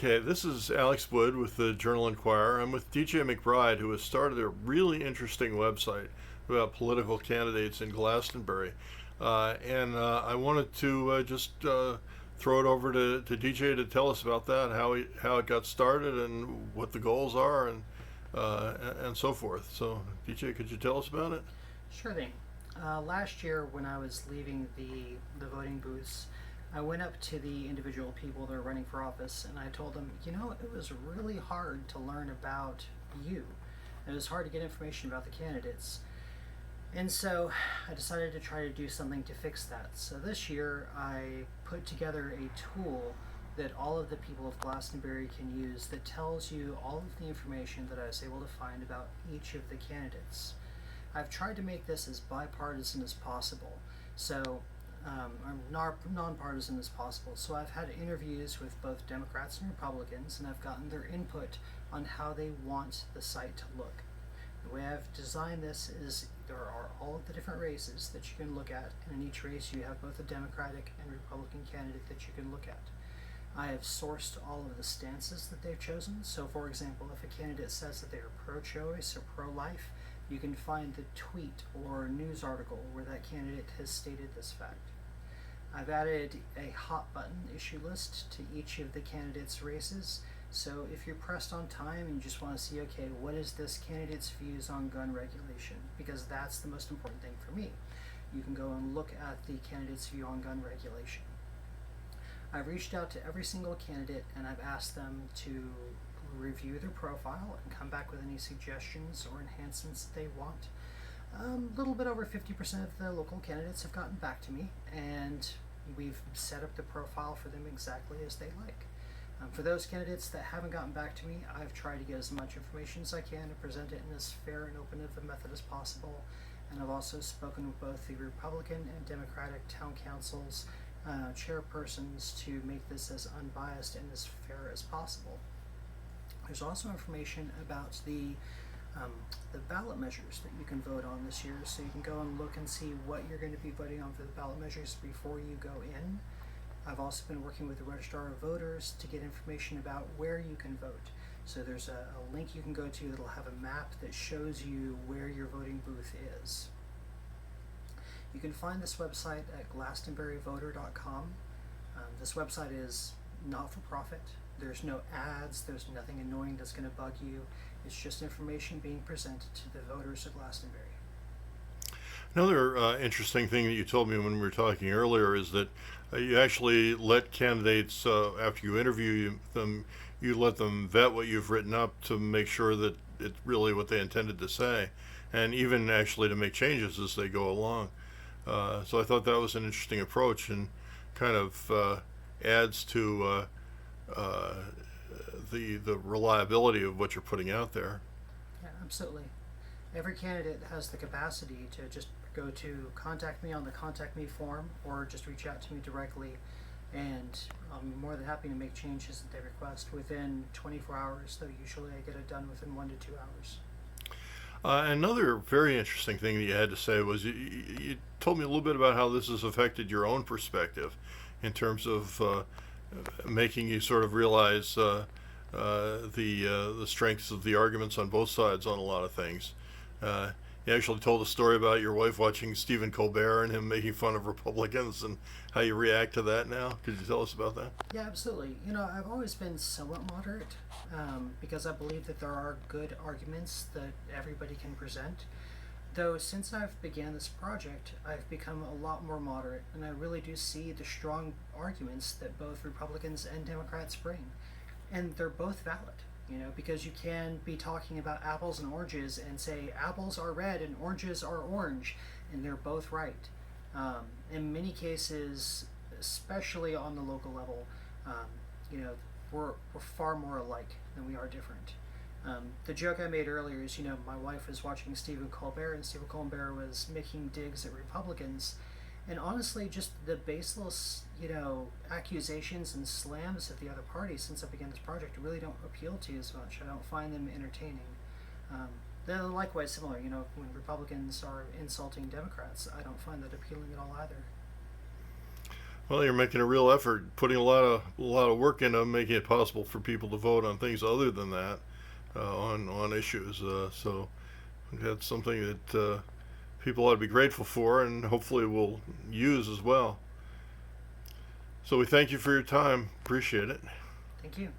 Okay, this is Alex Wood with the Journal Inquirer. I'm with Deejay McBride, who has started a really interesting website about political candidates in Glastonbury. And I wanted to just throw it over to DJ to tell us about that, how it got started, and what the goals are, and so forth. So, DJ, could you tell us about it? Sure thing. Last year, when I was leaving the voting booths, I went up to the individual people that are running for office, and I told them, it was really hard to learn about you. It was hard to get information about the candidates. And so I decided to try to do something to fix that. So this year, I put together a tool that all of the people of Glastonbury can use that tells you all of the information that I was able to find about each of the candidates. I've tried to make this as bipartisan as possible, or nonpartisan as possible. So I've had interviews with both Democrats and Republicans, and I've gotten their input on how they want the site to look. The way I've designed this is there are all of the different races that you can look at, and in each race you have both a Democratic and Republican candidate that you can look at. I have sourced all of the stances that they've chosen. So for example, if a candidate says that they are pro-choice or pro-life, you can find the tweet or news article where that candidate has stated this fact. I've added a hot button issue list to each of the candidates' races. So if you're pressed on time and you just want to see, okay, what is this candidate's views on gun regulation? Because that's the most important thing for me. You can go and look at the candidate's view on gun regulation. I've reached out to every single candidate and I've asked them to review their profile and come back with any suggestions or enhancements that they want. A little bit over 50% of the local candidates have gotten back to me, and we've set up the profile for them exactly as they like. For those candidates that haven't gotten back to me, I've tried to get as much information as I can and present it in as fair and open of a method as possible. And I've also spoken with both the Republican and Democratic town councils, chairpersons, to make this as unbiased and as fair as possible. There's also information about the ballot measures that you can vote on this year, so you can go and look and see what you're going to be voting on for the ballot measures before you go in. I've also been working with the Registrar of Voters to get information about where you can vote. So there's a link you can go to that'll have a map that shows you where your voting booth is. You can find this website at glastonburyvoter.com. This website is not for profit. There's no ads, there's nothing annoying that's going to bug you. It's just information being presented to the voters of Glastonbury. Another interesting thing that you told me when we were talking earlier is that you actually let candidates, after you interview them, you let them vet what you've written up to make sure that it's really what they intended to say, and even actually to make changes as they go along. So I thought that was an interesting approach and kind of adds to the reliability of what you're putting out there. Yeah, absolutely. Every candidate has the capacity to just go to contact me on the contact me form or just reach out to me directly, and I'm more than happy to make changes that they request within 24 hours, though usually I get it done within 1 to 2 hours. Another very interesting thing that you had to say was you told me a little bit about how this has affected your own perspective in terms of making you sort of realize the strengths of the arguments on both sides on a lot of things. You actually told a story about your wife watching Stephen Colbert and him making fun of Republicans and how you react to that now. Could you tell us about that? Yeah, absolutely. I've always been somewhat moderate because I believe that there are good arguments that everybody can present. Though since I've began this project, I've become a lot more moderate, and I really do see the strong arguments that both Republicans and Democrats bring. And they're both valid, because you can be talking about apples and oranges and say apples are red and oranges are orange, and they're both right. In many cases, especially on the local level, we're far more alike than we are different. The joke I made earlier is, my wife was watching Stephen Colbert, and Stephen Colbert was making digs at Republicans. And honestly, just the baseless, accusations and slams at the other party since I began this project really don't appeal to you as much. I don't find them entertaining. They're likewise similar, when Republicans are insulting Democrats, I don't find that appealing at all either. Well, you're making a real effort, putting a lot of work into making it possible for people to vote on things other than that, on issues. So that's something that people ought to be grateful for, and hopefully will use as well. So we thank you for your time. Appreciate it. Thank you.